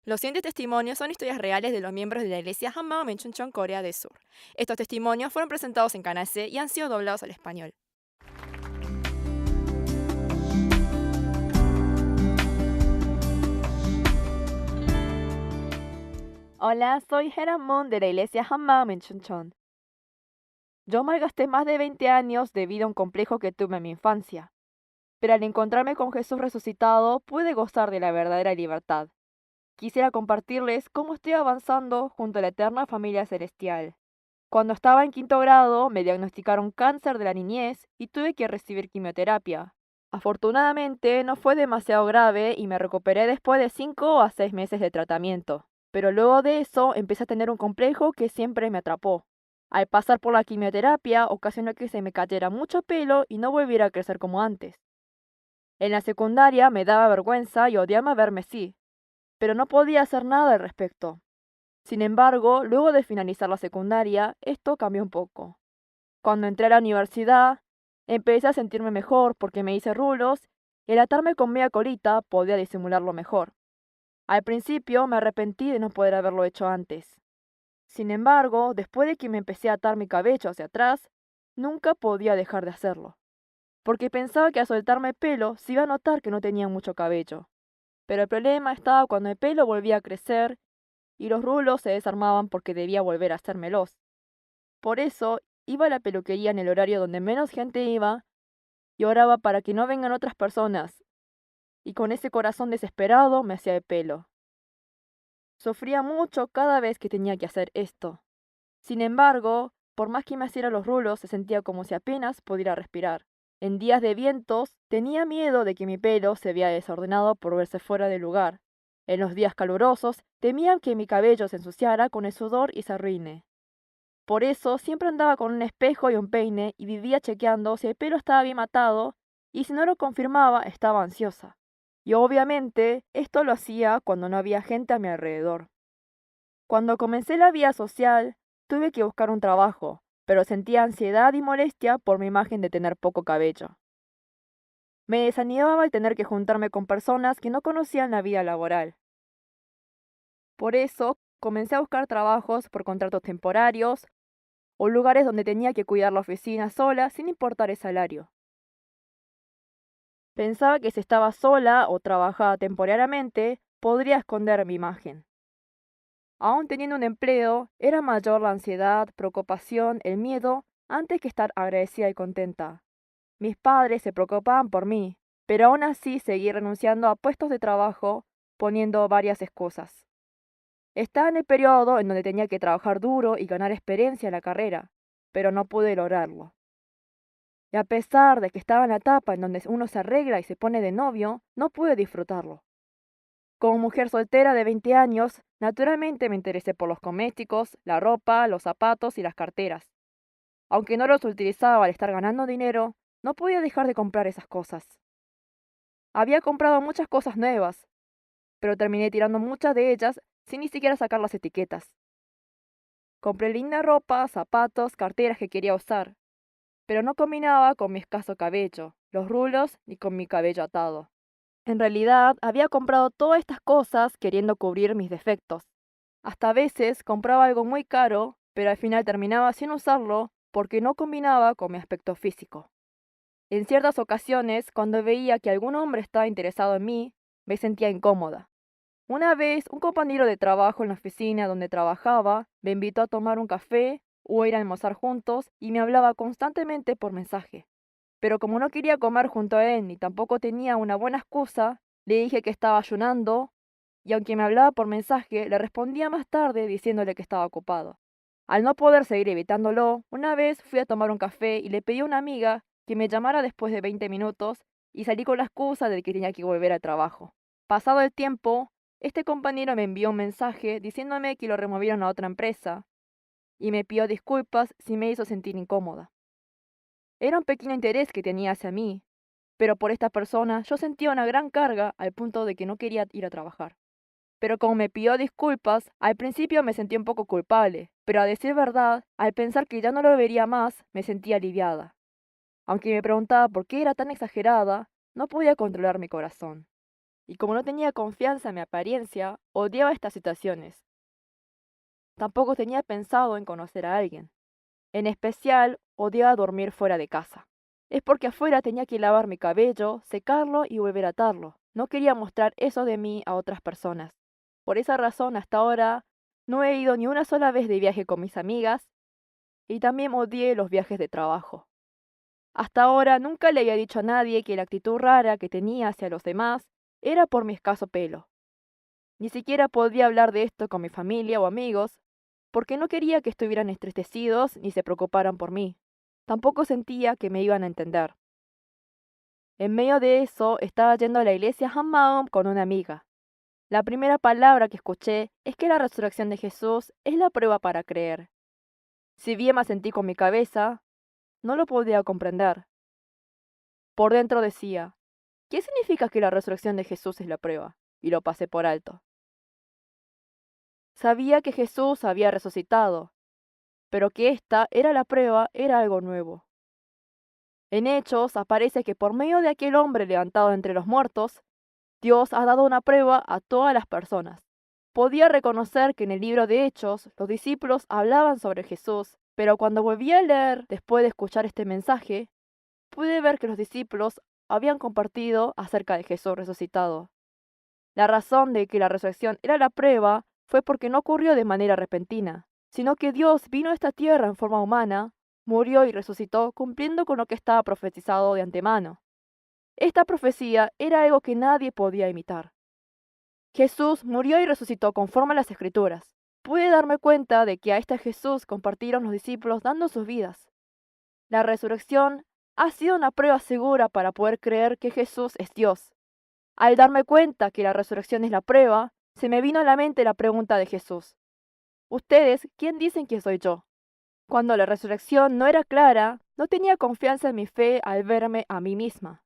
Los siguientes testimonios son historias reales de los miembros de la iglesia Hammam en Chuncheon, Corea del Sur. Estos testimonios fueron presentados en Canal C y han sido doblados al español. Hola, soy Hera Moon de la iglesia Hammam en Chuncheon. Yo malgasté más de 20 años debido a un complejo que tuve en mi infancia, pero al encontrarme con Jesús resucitado pude gozar de la verdadera libertad. Quisiera compartirles cómo estoy avanzando junto a la eterna familia celestial. Cuando estaba en quinto grado, me diagnosticaron cáncer de la niñez y tuve que recibir quimioterapia. Afortunadamente, no fue demasiado grave y me recuperé después de 5 a 6 meses de tratamiento. Pero luego de eso, empecé a tener un complejo que siempre me atrapó. Al pasar por la quimioterapia, ocasionó que se me cayera mucho pelo y no volviera a crecer como antes. En la secundaria me daba vergüenza y odiaba verme así, pero no podía hacer nada al respecto. Sin embargo, luego de finalizar la secundaria, esto cambió un poco. Cuando entré a la universidad, empecé a sentirme mejor porque me hice rulos y el atarme con media colita podía disimularlo mejor. Al principio me arrepentí de no poder haberlo hecho antes. Sin embargo, después de que me empecé a atar mi cabello hacia atrás, nunca podía dejar de hacerlo, porque pensaba que al soltarme el pelo se iba a notar que no tenía mucho cabello. Pero el problema estaba cuando el pelo volvía a crecer y los rulos se desarmaban porque debía volver a hacérmelos. Por eso, iba a la peluquería en el horario donde menos gente iba y oraba para que no vengan otras personas, y con ese corazón desesperado me hacía el pelo. Sufría mucho cada vez que tenía que hacer esto. Sin embargo, por más que me hiciera los rulos, se sentía como si apenas pudiera respirar. En días de vientos, tenía miedo de que mi pelo se vea desordenado por verse fuera de lugar. En los días calurosos, temía que mi cabello se ensuciara con el sudor y se arruine. Por eso siempre andaba con un espejo y un peine y vivía chequeando si el pelo estaba bien matado y si no lo confirmaba estaba ansiosa. Y obviamente esto lo hacía cuando no había gente a mi alrededor. Cuando comencé la vida social, tuve que buscar un trabajo, pero sentía ansiedad y molestia por mi imagen de tener poco cabello. Me desanimaba al tener que juntarme con personas que no conocían la vida laboral. Por eso comencé a buscar trabajos por contratos temporarios o lugares donde tenía que cuidar la oficina sola sin importar el salario. Pensaba que si estaba sola o trabajaba temporariamente, podría esconder mi imagen. Aún teniendo un empleo, era mayor la ansiedad, preocupación, el miedo, antes que estar agradecida y contenta. Mis padres se preocupaban por mí, pero aún así seguí renunciando a puestos de trabajo, poniendo varias excusas. Estaba en el periodo en donde tenía que trabajar duro y ganar experiencia en la carrera, pero no pude lograrlo. Y a pesar de que estaba en la etapa en donde uno se arregla y se pone de novio, no pude disfrutarlo. Como mujer soltera de 20 años, naturalmente me interesé por los cosméticos, la ropa, los zapatos y las carteras. Aunque no los utilizaba al estar ganando dinero, no podía dejar de comprar esas cosas. Había comprado muchas cosas nuevas, pero terminé tirando muchas de ellas sin ni siquiera sacar las etiquetas. Compré linda ropa, zapatos, carteras que quería usar, pero no combinaba con mi escaso cabello, los rulos ni con mi cabello atado. En realidad, había comprado todas estas cosas queriendo cubrir mis defectos. Hasta a veces compraba algo muy caro, pero al final terminaba sin usarlo porque no combinaba con mi aspecto físico. En ciertas ocasiones, cuando veía que algún hombre estaba interesado en mí, me sentía incómoda. Una vez, un compañero de trabajo en la oficina donde trabajaba me invitó a tomar un café o ir a almorzar juntos y me hablaba constantemente por mensaje. Pero como no quería comer junto a él ni tampoco tenía una buena excusa, le dije que estaba ayunando y aunque me hablaba por mensaje, le respondía más tarde diciéndole que estaba ocupado. Al no poder seguir evitándolo, una vez fui a tomar un café y le pedí a una amiga que me llamara después de 20 minutos y salí con la excusa de que tenía que volver al trabajo. Pasado el tiempo, este compañero me envió un mensaje diciéndome que lo removieron a otra empresa y me pidió disculpas si me hizo sentir incómoda. Era un pequeño interés que tenía hacia mí, pero por esta persona yo sentía una gran carga al punto de que no quería ir a trabajar. Pero como me pidió disculpas, al principio me sentí un poco culpable, pero a decir verdad, al pensar que ya no lo vería más, me sentía aliviada. Aunque me preguntaba por qué era tan exagerada, no podía controlar mi corazón. y como no tenía confianza en mi apariencia, odiaba estas situaciones. Tampoco tenía pensado en conocer a alguien. En especial, odiaba dormir fuera de casa. Es porque afuera tenía que lavar mi cabello, secarlo y volver a atarlo. No quería mostrar eso de mí a otras personas. Por esa razón, hasta ahora, no he ido ni una sola vez de viaje con mis amigas y también odié los viajes de trabajo. Hasta ahora nunca le había dicho a nadie que la actitud rara que tenía hacia los demás era por mi escaso pelo. Ni siquiera podía hablar de esto con mi familia o amigos, porque no quería que estuvieran entristecidos ni se preocuparan por mí. Tampoco sentía que me iban a entender. En medio de eso, estaba yendo a la iglesia Hammam con una amiga. La primera palabra que escuché es que la resurrección de Jesús es la prueba para creer. Si bien me sentí con mi cabeza, no lo podía comprender. Por dentro decía, ¿qué significa que la resurrección de Jesús es la prueba? Y lo pasé por alto. Sabía que Jesús había resucitado, pero que esta era la prueba era algo nuevo. En Hechos aparece que por medio de aquel hombre levantado entre los muertos, Dios ha dado una prueba a todas las personas. Podía reconocer que en el libro de Hechos los discípulos hablaban sobre Jesús, pero cuando volví a leer después de escuchar este mensaje, pude ver que los discípulos habían compartido acerca de Jesús resucitado. La razón de que la resurrección era la prueba fue porque no ocurrió de manera repentina, sino que Dios vino a esta tierra en forma humana, murió y resucitó cumpliendo con lo que estaba profetizado de antemano. Esta profecía era algo que nadie podía imitar. Jesús murió y resucitó conforme a las Escrituras. Pude darme cuenta de que a este Jesús compartieron los discípulos dando sus vidas. La resurrección ha sido una prueba segura para poder creer que Jesús es Dios. Al darme cuenta que la resurrección es la prueba, se me vino a la mente la pregunta de Jesús. ¿Ustedes quién dicen que soy yo? Cuando la resurrección no era clara, no tenía confianza en mi fe al verme a mí misma.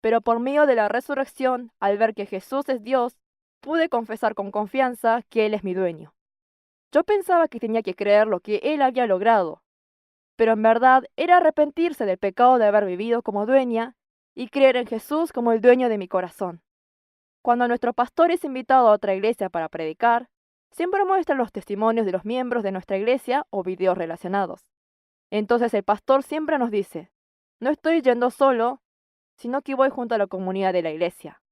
Pero por medio de la resurrección, al ver que Jesús es Dios, pude confesar con confianza que Él es mi dueño. Yo pensaba que tenía que creer lo que Él había logrado, pero en verdad era arrepentirse del pecado de haber vivido como dueña y creer en Jesús como el dueño de mi corazón. Cuando nuestro pastor es invitado a otra iglesia para predicar, siempre muestra los testimonios de los miembros de nuestra iglesia o videos relacionados. Entonces el pastor siempre nos dice, no estoy yendo solo, sino que voy junto a la comunidad de la iglesia.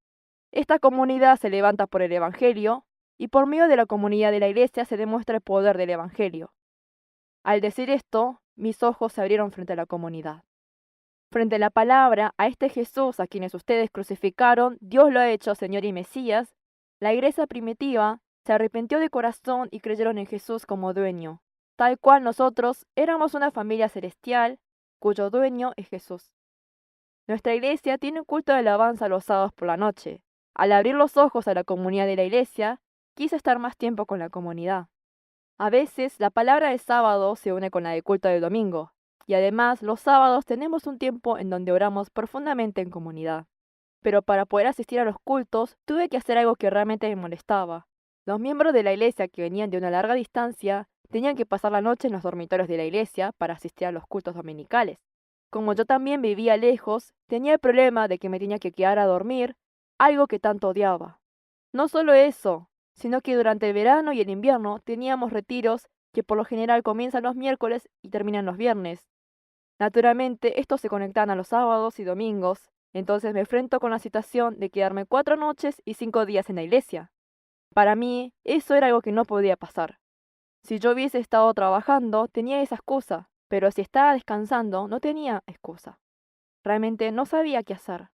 Esta comunidad se levanta por el Evangelio y por medio de la comunidad de la iglesia se demuestra el poder del Evangelio. Al decir esto, mis ojos se abrieron frente a la comunidad. Frente a la palabra, a este Jesús a quienes ustedes crucificaron, Dios lo ha hecho Señor y Mesías, la iglesia primitiva se arrepintió de corazón y creyeron en Jesús como dueño, tal cual nosotros éramos una familia celestial cuyo dueño es Jesús. Nuestra iglesia tiene un culto de alabanza los sábados por la noche. Al abrir los ojos a la comunidad de la iglesia, quise estar más tiempo con la comunidad. A veces la palabra de sábado se une con la de culto de domingo, y además los sábados tenemos un tiempo en donde oramos profundamente en comunidad. Pero para poder asistir a los cultos tuve que hacer algo que realmente me molestaba. Los miembros de la iglesia que venían de una larga distancia tenían que pasar la noche en los dormitorios de la iglesia para asistir a los cultos dominicales. Como yo también vivía lejos, tenía el problema de que me tenía que quedar a dormir, algo que tanto odiaba. No solo eso, sino que durante el verano y el invierno teníamos retiros que por lo general comienzan los miércoles y terminan los viernes. Naturalmente, estos se conectan a los sábados y domingos, entonces me enfrento con la situación de quedarme 4 noches y 5 días en la iglesia. Para mí, eso era algo que no podía pasar. Si yo hubiese estado trabajando, tenía esa excusa, pero si estaba descansando, no tenía excusa. Realmente no sabía qué hacer.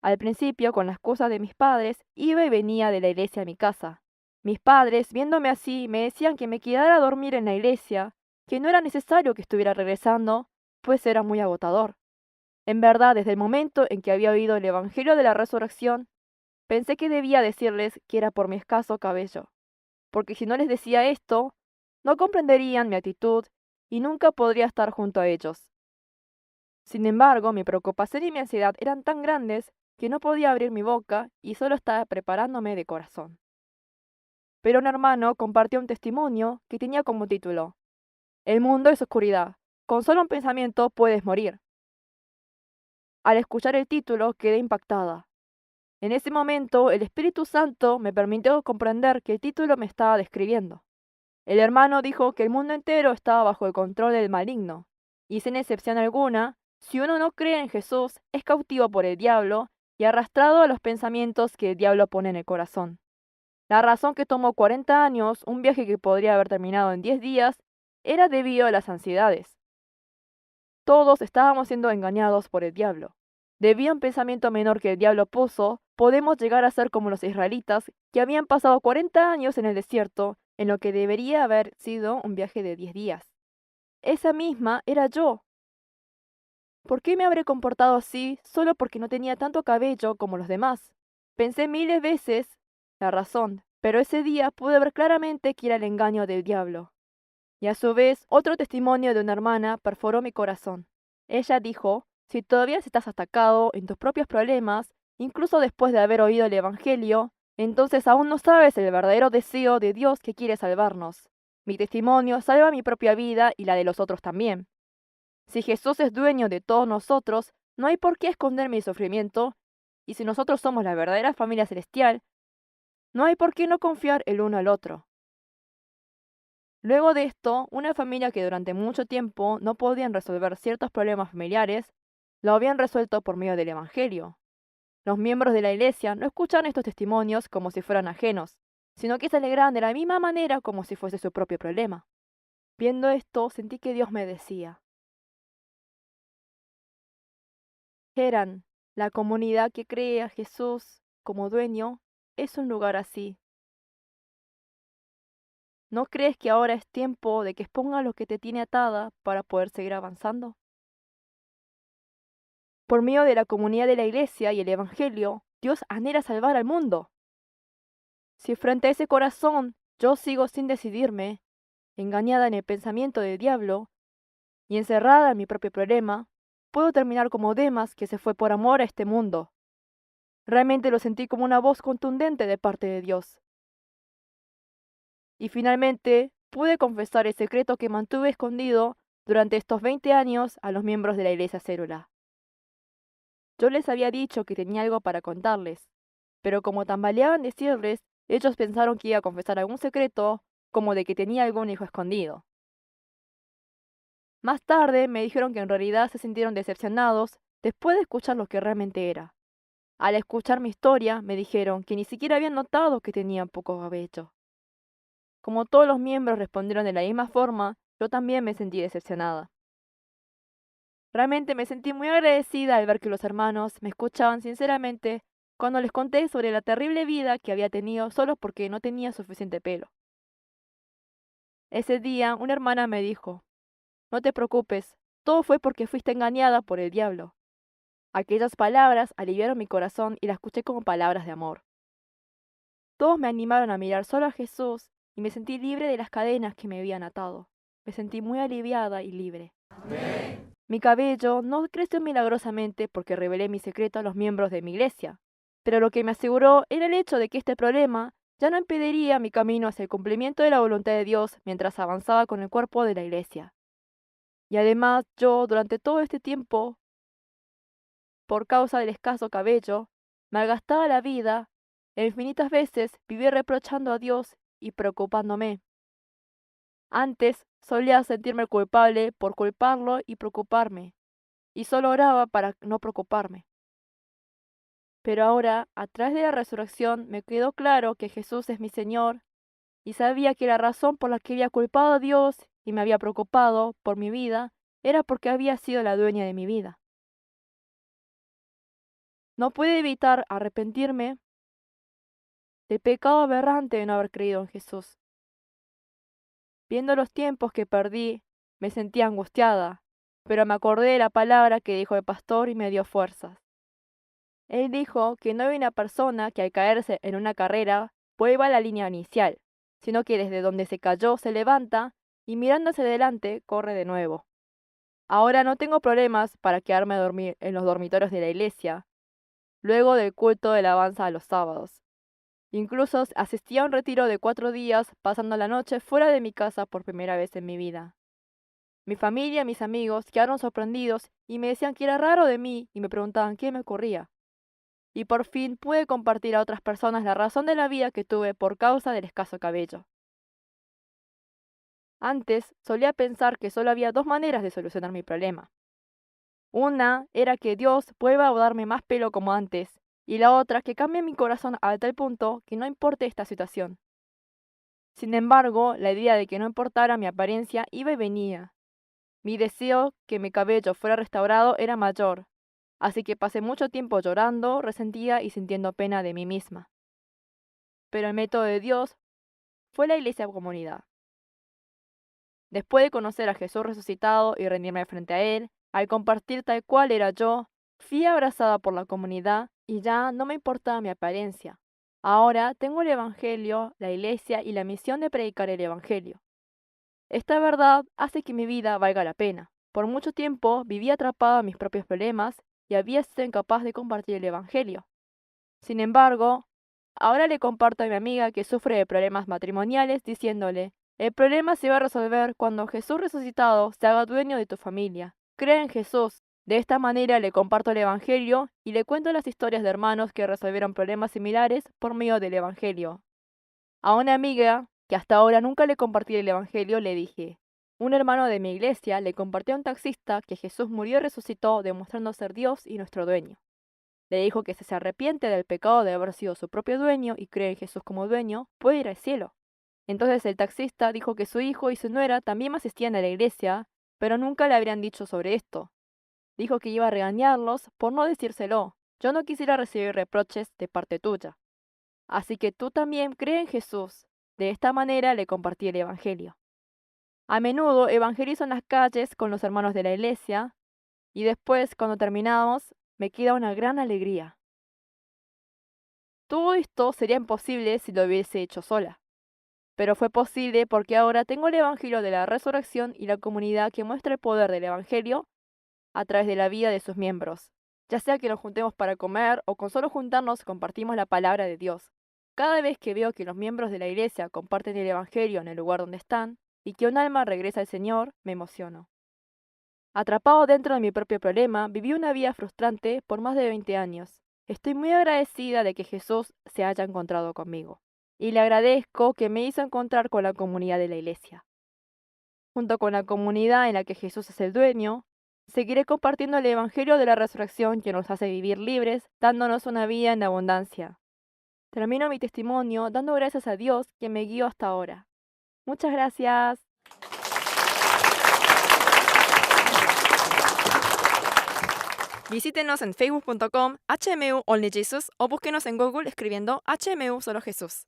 Al principio, con la excusa de mis padres, iba y venía de la iglesia a mi casa. Mis padres, viéndome así, me decían que me quedara a dormir en la iglesia, que no era necesario que estuviera regresando, pues era muy agotador. En verdad, desde el momento en que había oído el Evangelio de la Resurrección, pensé que debía decirles que era por mi escaso cabello, porque si no les decía esto, no comprenderían mi actitud y nunca podría estar junto a ellos. Sin embargo, mi preocupación y mi ansiedad eran tan grandes que no podía abrir mi boca y solo estaba preparándome de corazón. Pero un hermano compartió un testimonio que tenía como título, El mundo es oscuridad, con solo un pensamiento puedes morir. Al escuchar el título quedé impactada. En ese momento, el Espíritu Santo me permitió comprender que el título me estaba describiendo. El hermano dijo que el mundo entero estaba bajo el control del maligno, y sin excepción alguna, si uno no cree en Jesús, es cautivo por el diablo y arrastrado a los pensamientos que el diablo pone en el corazón. La razón que tomó 40 años, un viaje que podría haber terminado en 10 días, era debido a las ansiedades. Todos estábamos siendo engañados por el diablo. Debido a un pensamiento menor que el diablo puso, podemos llegar a ser como los israelitas que habían pasado 40 años en el desierto, en lo que debería haber sido un viaje de 10 días. Esa misma era yo. ¿Por qué me habré comportado así solo porque no tenía tanto cabello como los demás? Pensé miles veces la razón, pero ese día pude ver claramente que era el engaño del diablo. Y a su vez, otro testimonio de una hermana perforó mi corazón. Ella dijo, si todavía estás atacado en tus propios problemas, incluso después de haber oído el Evangelio, entonces aún no sabes el verdadero deseo de Dios que quiere salvarnos. Mi testimonio salva mi propia vida y la de los otros también. Si Jesús es dueño de todos nosotros, no hay por qué esconder mi sufrimiento, y si nosotros somos la verdadera familia celestial, no hay por qué no confiar el uno al otro. Luego de esto, una familia que durante mucho tiempo no podían resolver ciertos problemas familiares, lo habían resuelto por medio del Evangelio. Los miembros de la iglesia no escucharon estos testimonios como si fueran ajenos, sino que se alegraban de la misma manera como si fuese su propio problema. Viendo esto, sentí que Dios me decía, Geran, la comunidad que cree a Jesús como dueño es un lugar así. ¿No crees que ahora es tiempo de que exponga lo que te tiene atada para poder seguir avanzando? Por medio de la comunidad de la iglesia y el Evangelio, Dios anhela salvar al mundo. Si frente a ese corazón yo sigo sin decidirme, engañada en el pensamiento del diablo y encerrada en mi propio problema, puedo terminar como Demas que se fue por amor a este mundo. Realmente lo sentí como una voz contundente de parte de Dios. Y finalmente pude confesar el secreto que mantuve escondido durante estos 20 años a los miembros de la iglesia Célula. Yo les había dicho que tenía algo para contarles, pero como tambaleaban decirles, ellos pensaron que iba a confesar algún secreto, como de que tenía algún hijo escondido. Más tarde me dijeron que en realidad se sintieron decepcionados después de escuchar lo que realmente era. Al escuchar mi historia, me dijeron que ni siquiera habían notado que tenía poco cabello. Como todos los miembros respondieron de la misma forma, yo también me sentí decepcionada. Realmente me sentí muy agradecida al ver que los hermanos me escuchaban sinceramente cuando les conté sobre la terrible vida que había tenido solo porque no tenía suficiente pelo. Ese día una hermana me dijo, no te preocupes, todo fue porque fuiste engañada por el diablo. Aquellas palabras aliviaron mi corazón y las escuché como palabras de amor. Todos me animaron a mirar solo a Jesús y me sentí libre de las cadenas que me habían atado. Me sentí muy aliviada y libre. Mi cabello no creció milagrosamente porque revelé mi secreto a los miembros de mi iglesia, pero lo que me aseguró era el hecho de que este problema ya no impediría mi camino hacia el cumplimiento de la voluntad de Dios mientras avanzaba con el cuerpo de la iglesia. Y además yo, durante todo este tiempo, por causa del escaso cabello, malgastaba la vida e infinitas veces viví reprochando a Dios y preocupándome. Antes solía sentirme culpable por culparlo y preocuparme, y solo oraba para no preocuparme. Pero ahora, a través de la resurrección, me quedó claro que Jesús es mi Señor, y sabía que la razón por la que había culpado a Dios y me había preocupado por mi vida era porque había sido la dueña de mi vida. No pude evitar arrepentirme del pecado aberrante de no haber creído en Jesús. Viendo los tiempos que perdí, me sentía angustiada, pero me acordé de la palabra que dijo el pastor y me dio fuerzas. Él dijo que no hay una persona que al caerse en una carrera vuelva a la línea inicial, sino que desde donde se cayó se levanta y mirando hacia adelante corre de nuevo. Ahora no tengo problemas para quedarme a dormir en los dormitorios de la iglesia, luego del culto de alabanza a los sábados. Incluso asistí a un retiro de 4 días pasando la noche fuera de mi casa por primera vez en mi vida. Mi familia y mis amigos quedaron sorprendidos y me decían que era raro de mí y me preguntaban qué me ocurría. y por fin pude compartir a otras personas la razón de la vida que tuve por causa del escaso cabello. Antes solía pensar que solo había dos maneras de solucionar mi problema. Una era que Dios vuelva a darme más pelo como antes, y la otra que cambie mi corazón a tal punto que no importe esta situación. Sin embargo, la idea de que no importara mi apariencia iba y venía. Mi deseo que mi cabello fuera restaurado era mayor, así que pasé mucho tiempo llorando, resentida y sintiendo pena de mí misma. Pero el método de Dios fue la iglesia comunidad. Después de conocer a Jesús resucitado y rendirme frente a Él, al compartir tal cual era yo, fui abrazada por la comunidad y ya no me importaba mi apariencia. Ahora tengo el Evangelio, la iglesia y la misión de predicar el Evangelio. Esta verdad hace que mi vida valga la pena. Por mucho tiempo viví atrapada en mis propios problemas y había sido incapaz de compartir el Evangelio. Sin embargo, ahora le comparto a mi amiga que sufre de problemas matrimoniales diciéndole, el problema se va a resolver cuando Jesús resucitado se haga dueño de tu familia. Cree en Jesús. De esta manera le comparto el Evangelio y le cuento las historias de hermanos que resolvieron problemas similares por medio del Evangelio. A una amiga que hasta ahora nunca le compartí el Evangelio le dije, un hermano de mi iglesia le compartió a un taxista que Jesús murió y resucitó demostrando ser Dios y nuestro dueño. Le dijo que si se arrepiente del pecado de haber sido su propio dueño y cree en Jesús como dueño, puede ir al cielo. Entonces el taxista dijo que su hijo y su nuera también asistían a la iglesia, pero nunca le habrían dicho sobre esto. Dijo que iba a regañarlos por no decírselo. Yo no quisiera recibir reproches de parte tuya. Así que tú también cree en Jesús. De esta manera le compartí el Evangelio. A menudo evangelizo en las calles con los hermanos de la iglesia y después, cuando terminamos, me queda una gran alegría. Todo esto sería imposible si lo hubiese hecho sola, pero fue posible porque ahora tengo el Evangelio de la resurrección y la comunidad que muestra el poder del Evangelio a través de la vida de sus miembros. Ya sea que nos juntemos para comer o con solo juntarnos compartimos la palabra de Dios. Cada vez que veo que los miembros de la iglesia comparten el Evangelio en el lugar donde están y que un alma regresa al Señor, me emociono. Atrapado dentro de mi propio problema, viví una vida frustrante por más de 20 años. Estoy muy agradecida de que Jesús se haya encontrado conmigo. Y le agradezco que me hizo encontrar con la comunidad de la iglesia. Junto con la comunidad en la que Jesús es el dueño, seguiré compartiendo el Evangelio de la resurrección que nos hace vivir libres, dándonos una vida en abundancia. Termino mi testimonio dando gracias a Dios que me guió hasta ahora. Muchas gracias. Visítenos en facebook.com HMU Only Jesus o búsquenos en Google escribiendo HMU Solo Jesús.